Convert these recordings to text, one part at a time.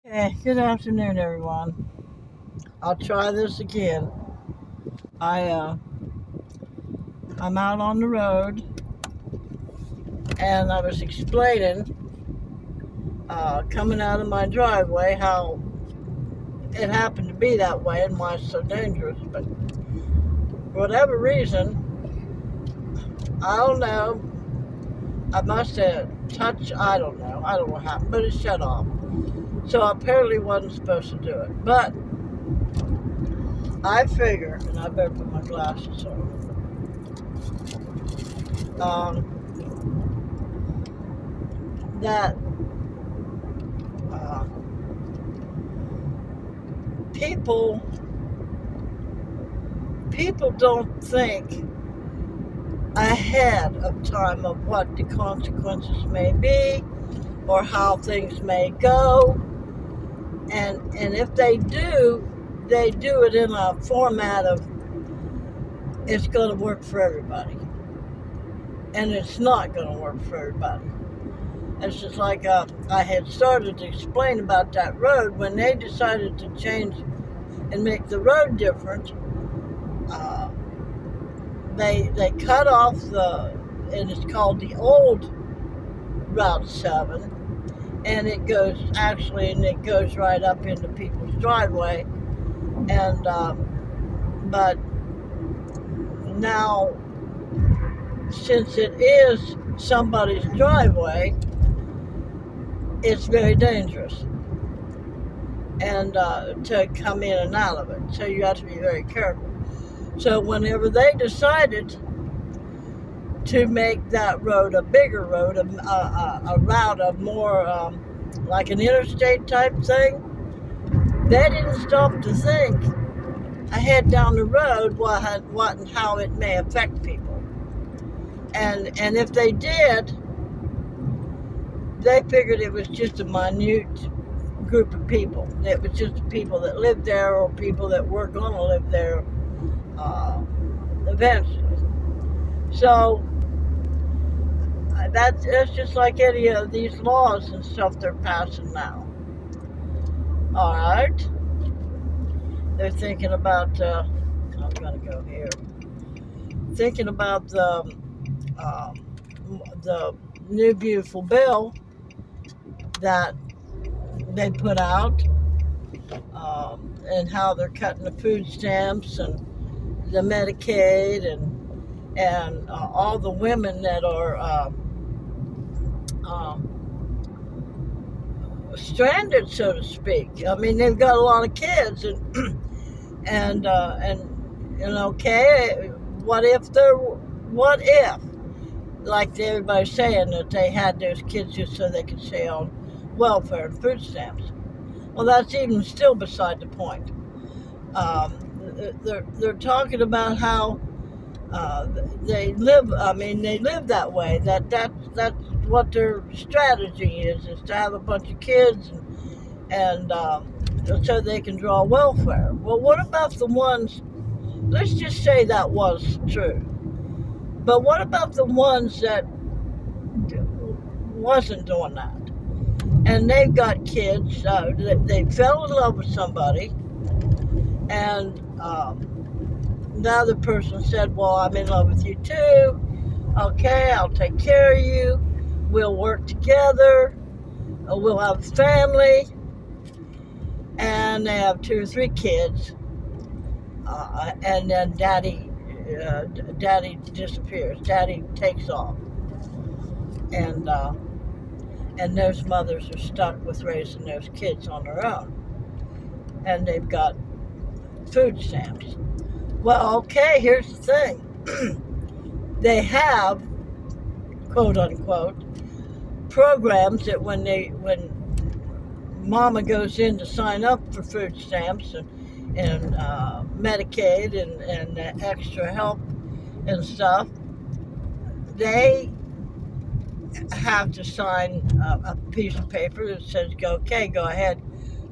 Okay, good afternoon, everyone. I'll try this again. I I'm out on the road, and I was explaining coming out of my driveway how it happened to be that way and why it's so dangerous. But for whatever reason, I don't know. I must have touched. I don't know. I don't know what happened, but it shut off. So I apparently wasn't supposed to do it. But I figure, and I better put my glasses on. That uh, people don't think ahead of time of what the consequences may be or how things may go, and if they do it in a format of it's going to work for everybody, and it's not going to work for everybody. It's just like I had started to explain about that road when they decided to change and make the road different. They cut off and it's called the old Route 7, and it goes right up into people's driveway, and but now, since it is somebody's driveway, it's very dangerous and to come in and out of it, so you have to be very careful. So whenever they decided to make that road a bigger road, a route of more like an interstate type thing, they didn't stop to think ahead down the road what and how it may affect people. And if they did, they figured it was just a minute group of people. It was just people that lived there or people that were going to live there eventually. So that's just like any of these laws and stuff they're passing now. All right, they're thinking about. I'm gonna go here. Thinking about the new beautiful bill that they put out, and how they're cutting the food stamps and the Medicaid and all the women that are stranded, so to speak. I mean, they've got a lot of kids, and okay, what if, like everybody's saying, that they had those kids just so they could stay on welfare and food stamps? Well, that's even still beside the point. They're talking about how they live. I mean, they live that way. That's what their strategy is to have a bunch of kids and so they can draw welfare. Well, what about the ones? Let's just say that was true. But what about the ones that wasn't doing that? And they've got kids. They fell in love with somebody, and the other person said, well, I'm in love with you too. Okay, I'll take care of you. We'll work together. We'll have a family. And they have 2 or 3 kids. And then daddy disappears. Daddy takes off. And those mothers are stuck with raising those kids on their own. And they've got food stamps. Well, okay, here's the thing. They have, quote unquote, programs that when mama goes in to sign up for food stamps and Medicaid and extra help and stuff, they have to sign a piece of paper that says, okay, go ahead,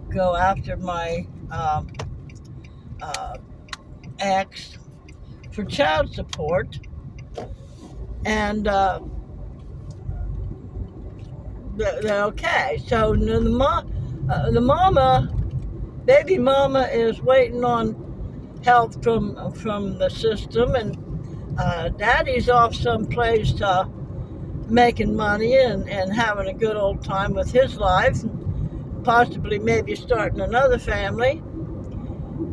go after my ex for child support, and they're okay. So the Baby mama is waiting on help from the system, and daddy's off someplace making money and having a good old time with his life, possibly maybe starting another family.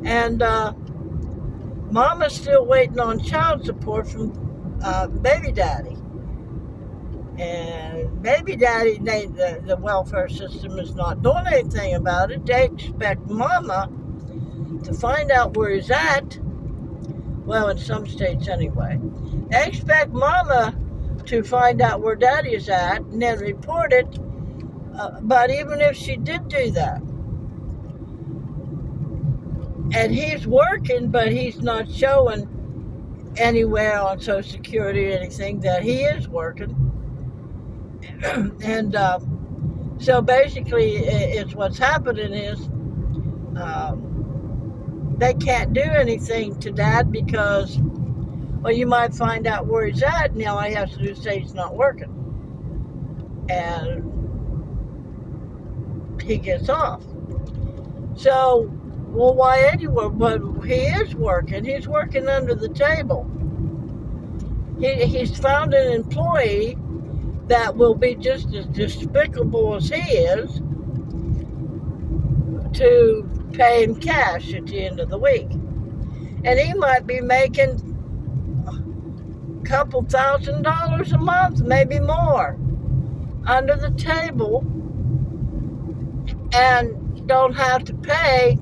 And mama's still waiting on child support from baby daddy. And baby daddy, the welfare system is not doing anything about it. They expect mama to find out where he's at. Well, in some states anyway. They expect mama to find out where daddy is at and then report it. But even if she did do that, and he's working, but he's not showing anywhere on Social Security or anything that he is working. And so basically, it's what's happening is they can't do anything to dad because, well, you might find out where he's at, and all he has to do is say he's not working. And he gets off. So, well, why anywhere? But he is working. He's working under the table. He's found an employee that will be just as despicable as he is to pay him cash at the end of the week. And he might be making a couple $1,000s a month, maybe more, under the table, and don't have to pay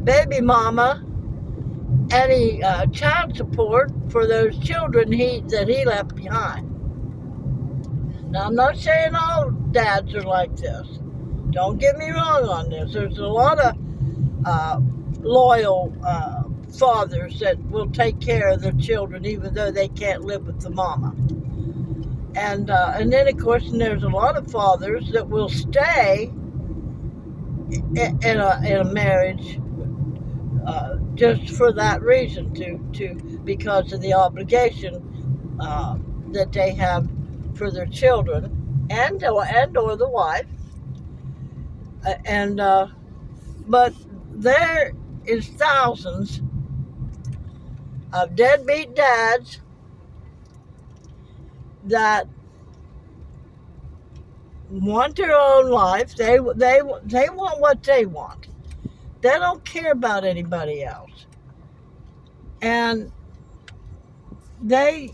baby mama any child support for those children that he left behind. Now, I'm not saying all dads are like this. Don't get me wrong on this. There's a lot of loyal fathers that will take care of their children even though they can't live with the mama. And then, of course, there's a lot of fathers that will stay in a marriage just for that reason, because of the obligation that they have for their children and or the wife. But there is thousands of deadbeat dads that want their own life. They want what they want. They don't care about anybody else. And they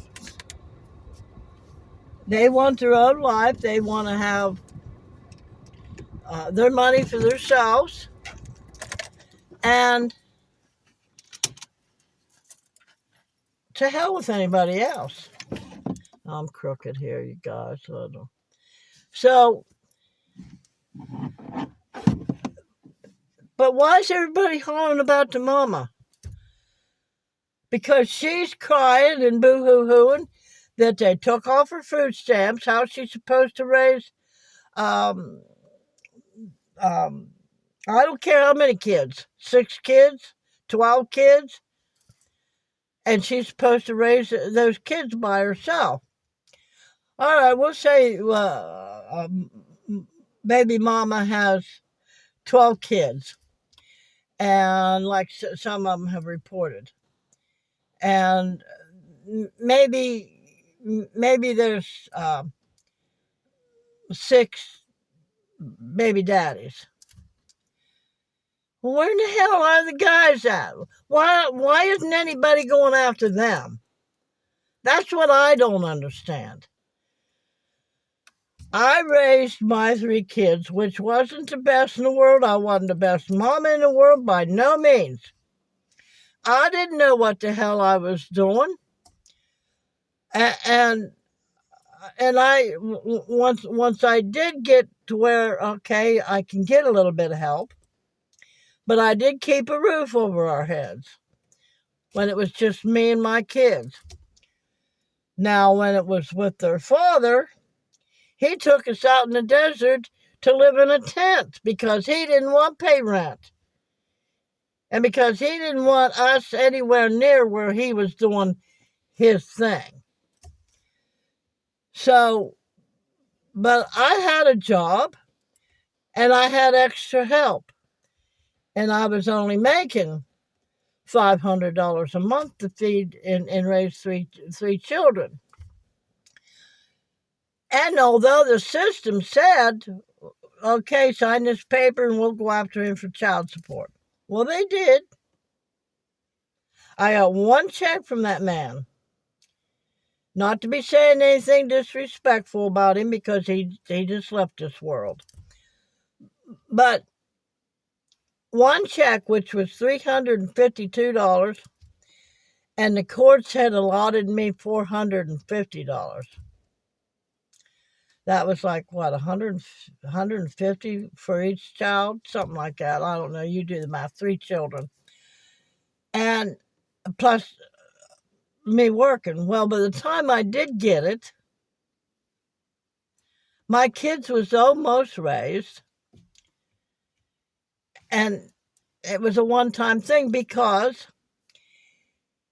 want their own life. They want to have their money for themselves. And to hell with anybody else. I'm crooked here, you guys. So, but why is everybody hollering about the mama? Because she's crying and boo-hoo-hooing that they took off her food stamps. How's she supposed to raise, I don't care how many kids, 6 kids, 12 kids, and she's supposed to raise those kids by herself. All right, we'll say baby mama has 12 kids, and like some of them have reported. And maybe there's 6 baby daddies. Well, where in the hell are the guys at? Why isn't anybody going after them? That's what I don't understand. I raised my 3 kids, which wasn't the best in the world. I wasn't the best mama in the world by no means. I didn't know what the hell I was doing. And I once I did get to where, okay, I can get a little bit of help, but I did keep a roof over our heads when it was just me and my kids. Now, when it was with their father, he took us out in the desert to live in a tent because he didn't want to pay rent. And because he didn't want us anywhere near where he was doing his thing. So, but I had a job, and I had extra help, and I was only making $500 a month to feed and raise three children. And although the system said, okay, sign this paper and we'll go after him for child support. Well, they did. I got one check from that man. Not to be saying anything disrespectful about him, because he just left this world. But one check, which was $352, and the courts had allotted me $450. That was like, what, 150 for each child? Something like that. I don't know. You do the math. 3 children. And plus me working. Well, by the time I did get it, my kids was almost raised. And it was a one-time thing, because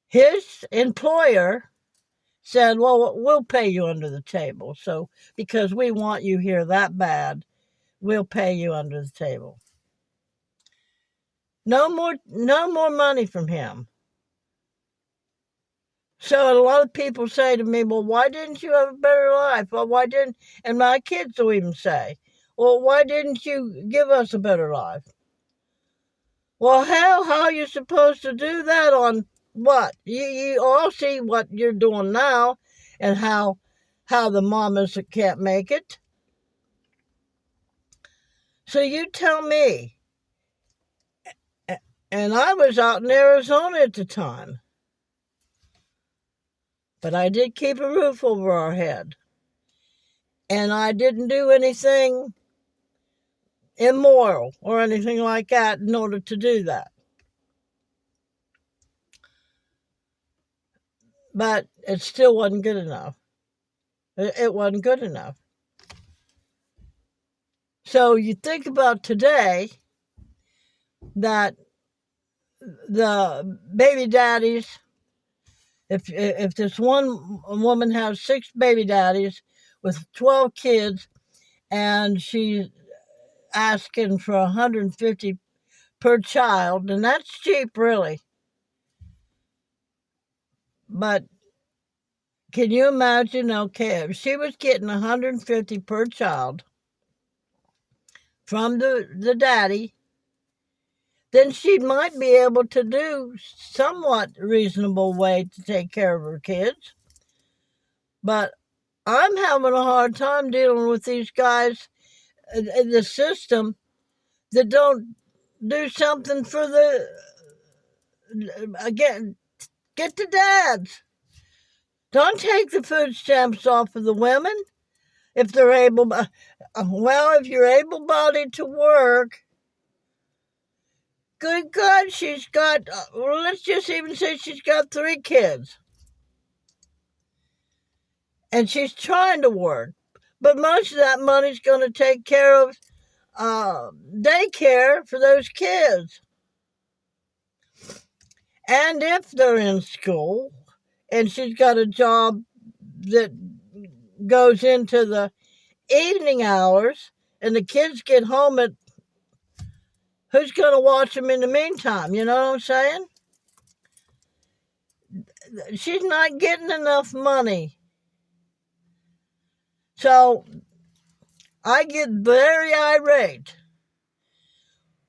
his employer said, well, we'll pay you under the table. So because we want you here that bad, we'll pay you under the table. No more money from him. So a lot of people say to me, well, why didn't you have a better life? Well, why didn't, and my kids will even say, well, why didn't you give us a better life? Well, how are you supposed to do that on what? You all see what you're doing now, and how the mamas can't make it. So you tell me. And I was out in Arizona at the time. But I did keep a roof over our head. And I didn't do anything immoral or anything like that in order to do that. But it still wasn't good enough. It wasn't good enough. So you think about today that the baby daddies, if this one woman has 6 baby daddies with 12 kids, and she's asking for $150 per child, and that's cheap, really. But can you imagine, okay, if she was getting $150 per child from the daddy, then she might be able to do somewhat reasonable way to take care of her kids. But I'm having a hard time dealing with these guys in the system that don't do something for again, get the dads. Don't take the food stamps off of the women if they're able. Well, if you're able-bodied to work, good God, she's got, let's just even say she's got 3 kids. And she's trying to work. But most of that money's going to take care of daycare for those kids. And if they're in school, and she's got a job that goes into the evening hours, and the kids get home at, who's going to watch them in the meantime? You know what I'm saying? She's not getting enough money. So I get very irate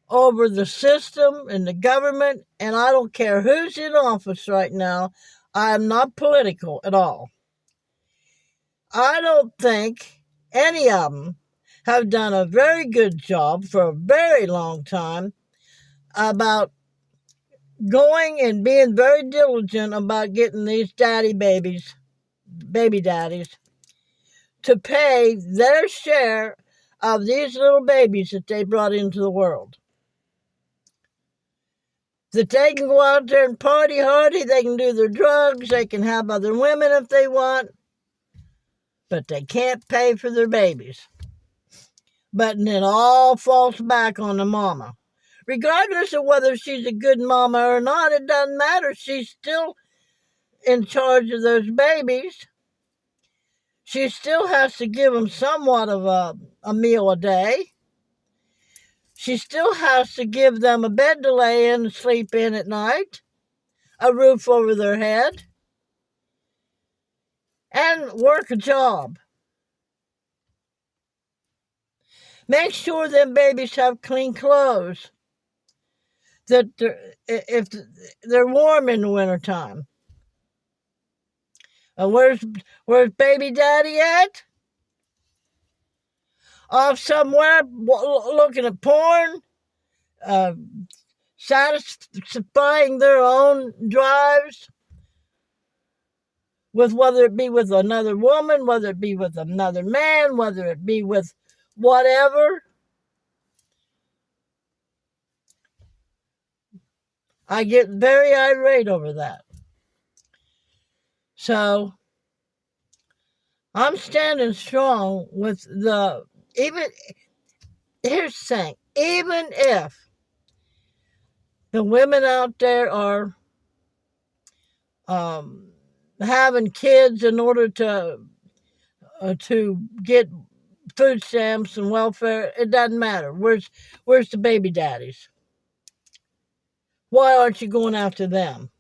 over the system and the government, and I don't care who's in office right now. I'm not political at all. I don't think any of them have done a very good job for a very long time about going and being very diligent about getting these baby daddies, to pay their share of these little babies that they brought into the world. That they can go out there and party hardy, they can do their drugs, they can have other women if they want, but they can't pay for their babies. But it all falls back on the mama. Regardless of whether she's a good mama or not, it doesn't matter. She's still in charge of those babies. She still has to give them somewhat of a meal a day. She still has to give them a bed to lay in and sleep in at night, a roof over their head, and work a job. Make sure them babies have clean clothes, that if they're warm in the wintertime. Where's baby daddy at? Off somewhere looking at porn, satisfying their own drives, with whether it be with another woman, whether it be with another man, whether it be with whatever. I get very irate over that. So I'm standing strong with here's the thing, even if the women out there are having kids in order to get food stamps and welfare, it doesn't matter. Where's the baby daddies? Why aren't you going after them?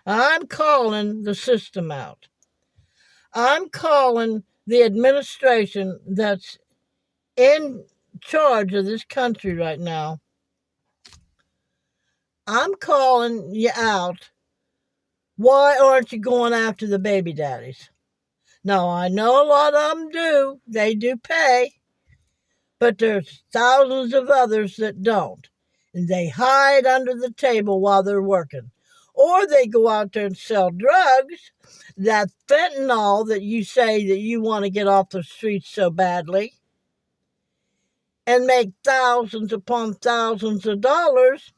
I'm calling the system out. I'm calling the administration that's in charge of this country right now. I'm calling you out. Why aren't you going after the baby daddies? Now, I know a lot of them do. They do pay. But there's thousands of others that don't. And they hide under the table while they're working. Or they go out there and sell drugs, that fentanyl that you say that you want to get off the streets so badly, and make thousands upon thousands of dollars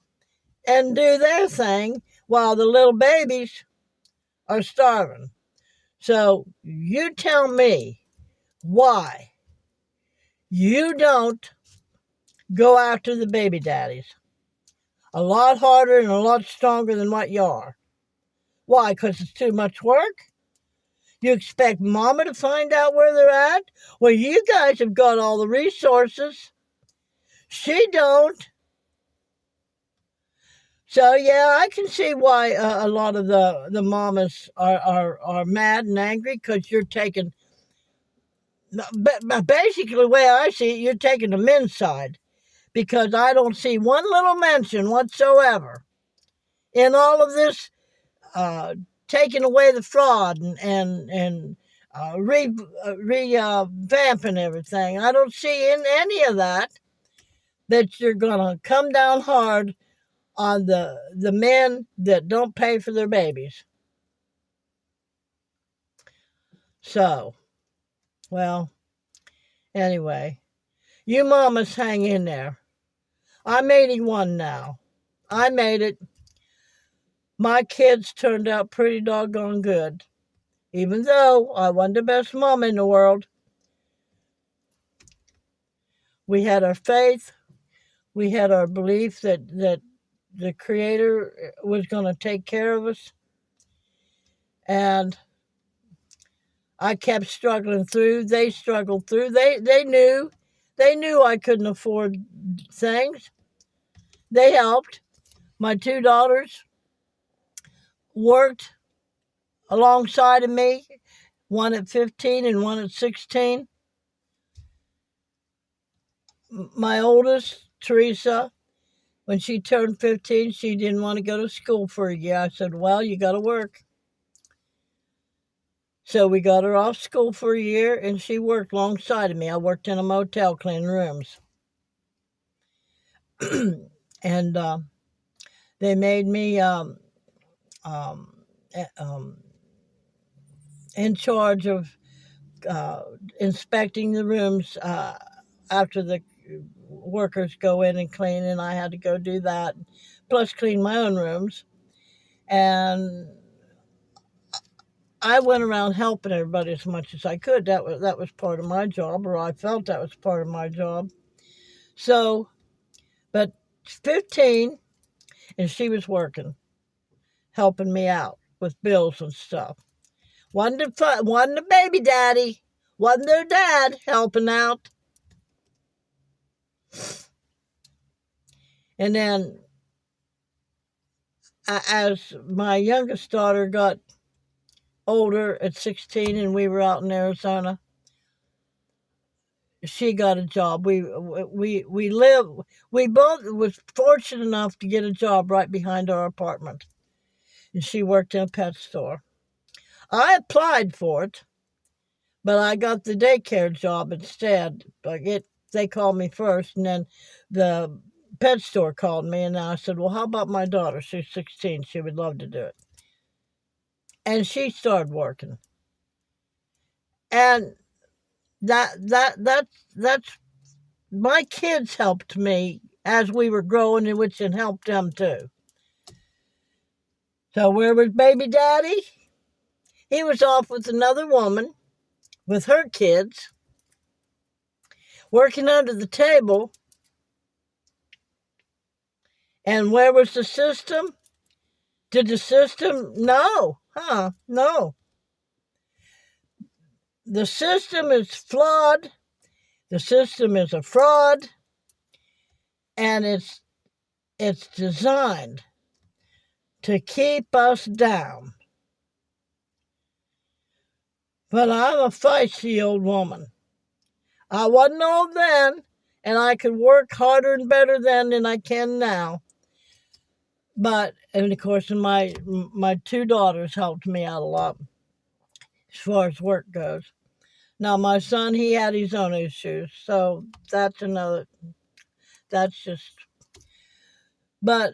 and do their thing while the little babies are starving. So you tell me why you don't go after the baby daddies. A lot harder and a lot stronger than what you are. Why? Because it's too much work? You expect mama to find out where they're at? Well, you guys have got all the resources. She don't. So, yeah, I can see why a lot of the mamas are mad and angry, because you're taking, but basically the way I see it, you're taking the men's side, because I don't see one little mention whatsoever in all of this taking away the fraud and revamping everything. I don't see in any of that you're going to come down hard on the men that don't pay for their babies. So, well, anyway, you mamas hang in there. I'm 81 now. I made it. My kids turned out pretty doggone good. Even though I wasn't the best mom in the world. We had our faith. We had our belief that the Creator was going to take care of us. And I kept struggling through. They struggled through. They knew I couldn't afford things. They helped. My two daughters worked alongside of me, one at 15 and one at 16. My oldest, Teresa, when she turned 15, she didn't want to go to school for a year. I said, well, you got to work. So we got her off school for a year, and she worked alongside of me. I worked in a motel cleaning rooms. And they made me in charge of inspecting the rooms after the workers go in and clean, and I had to go do that, plus clean my own rooms. And I went around helping everybody as much as I could. That was part of my job, or I felt that was part of my job. So, but 15, and she was working, helping me out with bills and stuff. Wasn't the baby daddy, wasn't their dad helping out. And then as my youngest daughter got older at 16 and we were out in Arizona, she got a job. We both was fortunate enough to get a job right behind our apartment. And she worked in a pet store. I applied for it, but I got the daycare job instead. They called me first, and then the pet store called me, and I said, well, how about my daughter? She's 16. She would love to do it. And she started working. And that's my kids helped me as we were growing, and which helped them too. So where was baby daddy? He was off with another woman, with her kids, working under the table. And where was the system? Did the system? No. No. The system is flawed. The system is a fraud. And it's designed to keep us down. But I'm a feisty old woman. I wasn't old then, and I could work harder and better then than I can now. And of course, my two daughters helped me out a lot as far as work goes. Now, my son, he had his own issues, so that's just, but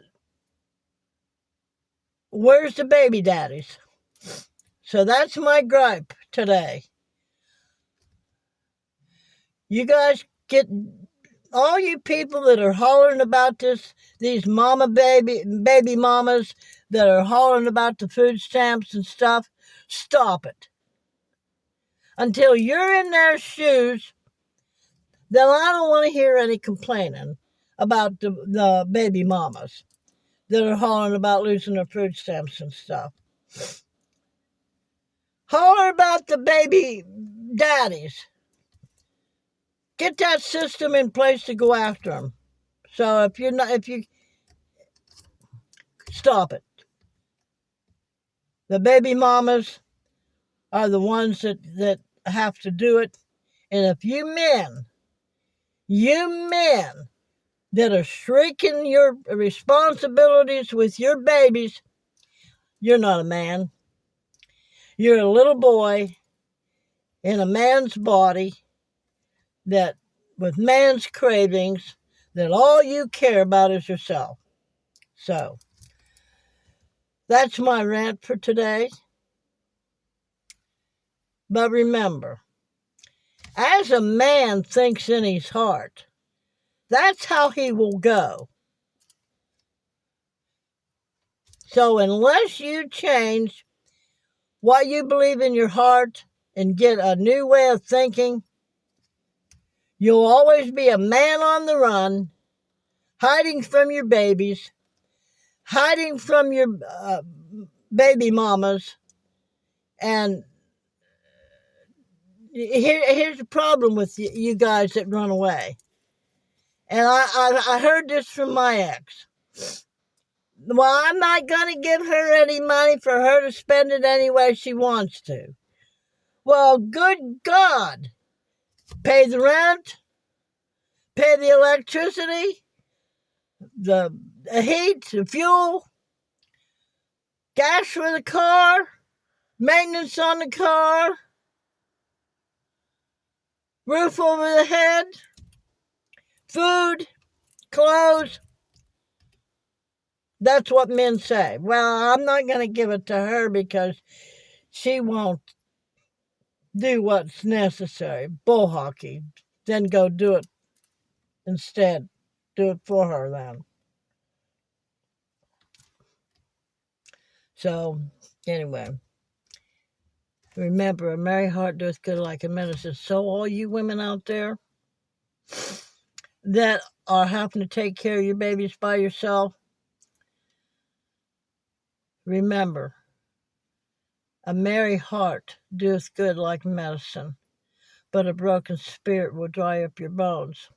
where's the baby daddies? So that's my gripe today. You guys get, all you people that are hollering about these baby mamas that are hollering about the food stamps and stuff, stop it. Until you're in their shoes, then I don't want to hear any complaining about the baby mamas that are hollering about losing their food stamps and stuff. Holler about the baby daddies. Get that system in place to go after them. So if you stop it. The baby mamas are the ones that have to do it. And if you men that are shirking your responsibilities with your babies, you're not a man. You're a little boy in a man's body that with man's cravings that all you care about is yourself. So that's my rant for today. But remember, as a man thinks in his heart, that's how he will go. So unless you change what you believe in your heart and get a new way of thinking, you'll always be a man on the run, hiding from your babies, hiding from your baby mamas. And here's the problem with you guys that run away. And I heard this from my ex. Well, I'm not going to give her any money for her to spend it any way she wants to. Well, good God. Pay the rent, pay the electricity, the heat, the fuel, gas for the car, maintenance on the car, roof over the head, food, clothes. That's what men say. Well, I'm not going to give it to her because she won't do what's necessary. Bull hockey. Then go do it instead. Do it for her then. So, anyway. Remember, a merry heart doeth good like a medicine. So all you women out there that are having to take care of your babies by yourself, remember, a merry heart doeth good like medicine, but a broken spirit will dry up your bones.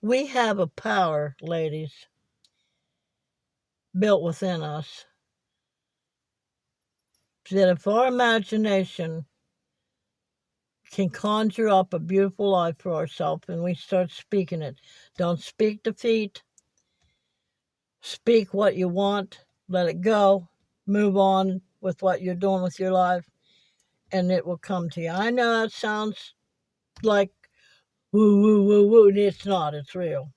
We have a power, ladies, built within us, that if our imagination can conjure up a beautiful life for ourselves and we start speaking it. Don't speak defeat. Speak what you want. Let it go. Move on with what you're doing with your life, and it will come to you. I know that sounds like woo, woo, woo, woo. It's not. It's real.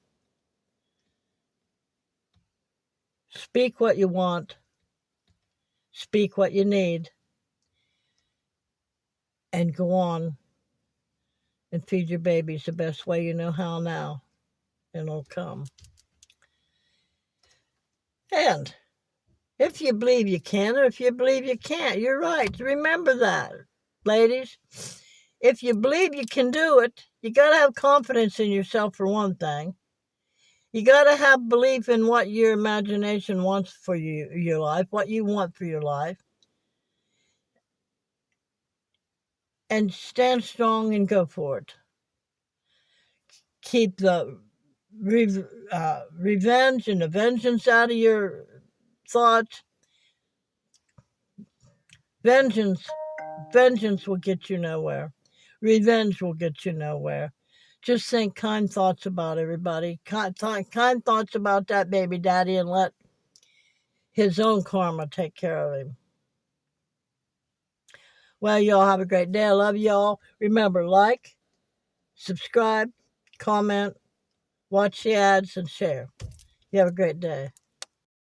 Speak what you want. Speak what you need. And go on and feed your babies the best way you know how now. And it'll come. And if you believe you can, or if you believe you can't, you're right. Remember that, ladies. If you believe you can do it, you got to have confidence in yourself for one thing. You got to have belief in what your imagination wants for you, your life, what you want for your life. And stand strong and go for it. Keep the revenge and the vengeance out of your thoughts. Vengeance will get you nowhere. Revenge will get you nowhere. Just think kind thoughts about everybody. Kind thoughts about that baby daddy, and let his own karma take care of him. Well, y'all have a great day. I love y'all. Remember, like, subscribe, comment, watch the ads, and share. You have a great day.